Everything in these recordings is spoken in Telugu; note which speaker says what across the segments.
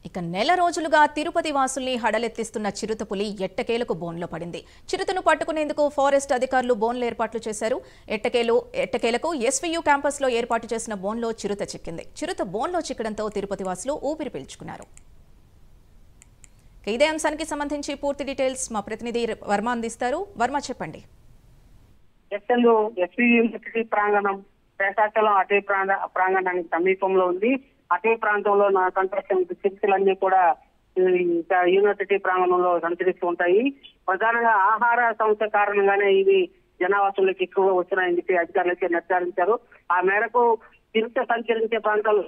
Speaker 1: ఇక నెల రోజులుగా తిరుపతి వాసుల్ని హడలెత్తిస్తున్న చిరుతపులి ఎట్టకేలకు బోన్లో పడింది. చిరుతను పట్టుకునేందుకు ఫారెస్ట్ అధికారులు బోన్లు ఏర్పాట్లు చేశారు. ఎట్టకేలకు ఎస్వీయూ క్యాంపస్లో ఏర్పాటు చేసిన బోన్లో చిరుత చిక్కింది. చిరుత బోన్లో చిక్కడంతో తిరుపతి వాసులు ఊపిరి పీల్చుకున్నారు. ఇదే అంశానికి సంబంధించి పూర్తి డీటెయిల్స్ మా ప్రతినిధి వర్మ అందిస్తారు. వర్మ, చెప్పండి.
Speaker 2: యూనివర్సిటీ ప్రాంగణం శేషాచలం అటవీ ప్రాంగణానికి సమీపంలో ఉంది. అటవీ ప్రాంతంలో కన్స్ట్రక్షన్ చిరుతలన్నీ కూడా యూనివర్సిటీ ప్రాంగణంలో సంచరిస్తూ ఉంటాయి. ప్రధానంగా ఆహార సమస్య కారణంగానే ఇవి జనావాసులకు ఎక్కువగా వచ్చినాయని చెప్పి అధికారులైతే నిర్ధారించారు. ఆ మేరకు చిరుత సంచరించే ప్రాంతాల్లో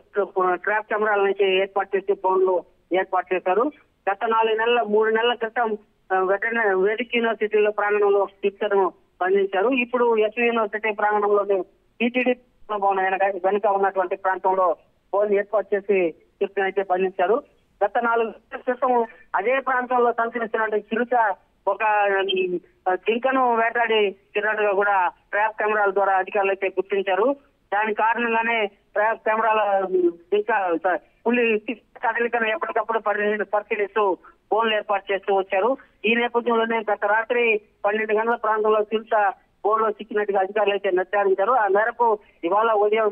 Speaker 2: ట్రాప్ కెమెరాలను ఏర్పాటు చేసి ఫోన్లు ఏర్పాటు చేశారు. గత 3 నెలల క్రితం వేదిక యూనివర్సిటీలో ప్రాంగణంలో చిరుతను బంధించారు. ఇప్పుడు ఎస్వి యూనివర్సిటీ ప్రాంగణంలోని టీటీడీ వెనుక ఉన్నటువంటి ప్రాంతంలో ఫోన్ ఏర్పాటు చేసి చిరుతను అయితే బంధించారు. గత 4 నెలల క్రితం అదే ప్రాంతంలో సంచరిస్తున్నటువంటి చిరుత ఒక జింకను వేటాడి తిన్నట్టుగా కూడా ట్రాప్ కెమెరాల ద్వారా అధికారులు అయితే గుర్తించారు. దాని కారణంగానే ట్రాప్ కెమెరాల పులి కదలికను ఎప్పటికప్పుడు పరిశీలిస్తూ ఫోన్లు ఏర్పాటు చేస్తూ వచ్చారు. ఈ నేపథ్యంలోనే గత రాత్రి 12 గంటల ప్రాంతంలో చిరుత బోన్లో చిక్కినట్టుగా అధికారులు అయితే నిర్ధారించారు. ఆ మేరకు ఇవాళ ఉదయం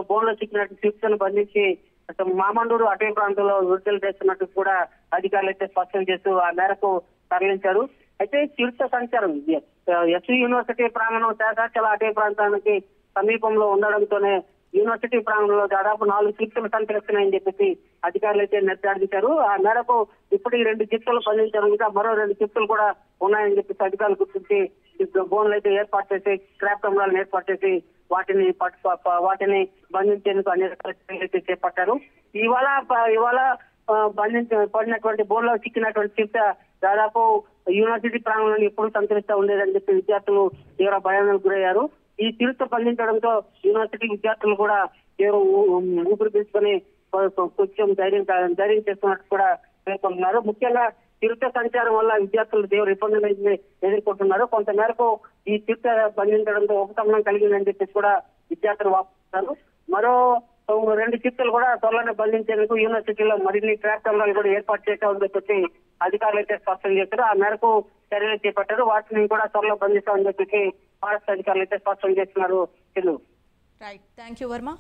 Speaker 2: బోన్లో చిక్కినట్టు చిరుతను బంధించి మామండూరు అటవీ ప్రాంతంలో విడుదల చేస్తున్నట్టు కూడా అధికారులు అయితే స్పష్టం చేస్తూ ఆ మేరకు తరలించారు. అయితే చిరుత సంచారం ఎస్వి యూనివర్సిటీ ప్రాంగణం శేషాచల అటవీ ప్రాంతానికి సమీపంలో ఉండడంతోనే యూనివర్సిటీ ప్రాంగణంలో దాదాపు 4 చిరుతలు సంచరిస్తున్నాయని చెప్పేసి అధికారులు అయితే నిర్ధారించారు. ఆ మేరకు ఇప్పుడు 2 చిరుతలు బంధించారు. ఇంకా మరో 2 చిరుతలు కూడా ఉన్నాయని చెప్పేసి అధికారులు గుర్తించి బోన్లు అయితే ఏర్పాటు చేసి ట్రాప్ కెమెరాలను ఏర్పాటు చేసి వాటిని బంధించేందుకు అనేక చర్యలు చేపట్టారు. ఇవాళ పడినటువంటి బోన్లో చిక్కినటువంటి చిరుత దాదాపు యూనివర్సిటీ ప్రాంగణంలో ఎప్పుడు సంచరిస్తూ ఉండేదని చెప్పి విద్యార్థులు తీవ్ర భయానికి గురయ్యారు. ఈ చిరుత బంధించడంతో యూనివర్సిటీ విద్యార్థులు కూడా తీవ్ర ఊపిరి పీల్చుకొని కొంచెం ధైర్యం చేస్తున్నట్టు కూడా పేర్కొంటున్నారు. ముఖ్యంగా చిరుత సంచారం వల్ల విద్యార్థులు తీవ్ర ఇబ్బందులు ఎదుర్కొంటున్నారు. కొంత మేరకు ఈ చిరుత బంధించడంతో ఉపశమనం కలిగిందని చెప్పేసి కూడా విద్యార్థులు వాపోతున్నారు. మరో 2 చిరుతలు కూడా త్వరలోనే బంధించేందుకు యూనివర్సిటీలో మరిన్ని ట్రాప్ కెమెరాలు కూడా ఏర్పాటు చేశామని చెప్పి అధికారులు అయితే స్పష్టం చేశారు. ఆ మేరకు చర్యలు చేపట్టారు. వాటిని కూడా త్వరలో బంధిస్తామని చెప్పి ఫారెస్ట్ అధికారులు అయితే స్పష్టం చేస్తున్నారు.
Speaker 1: Right, thank you Varma.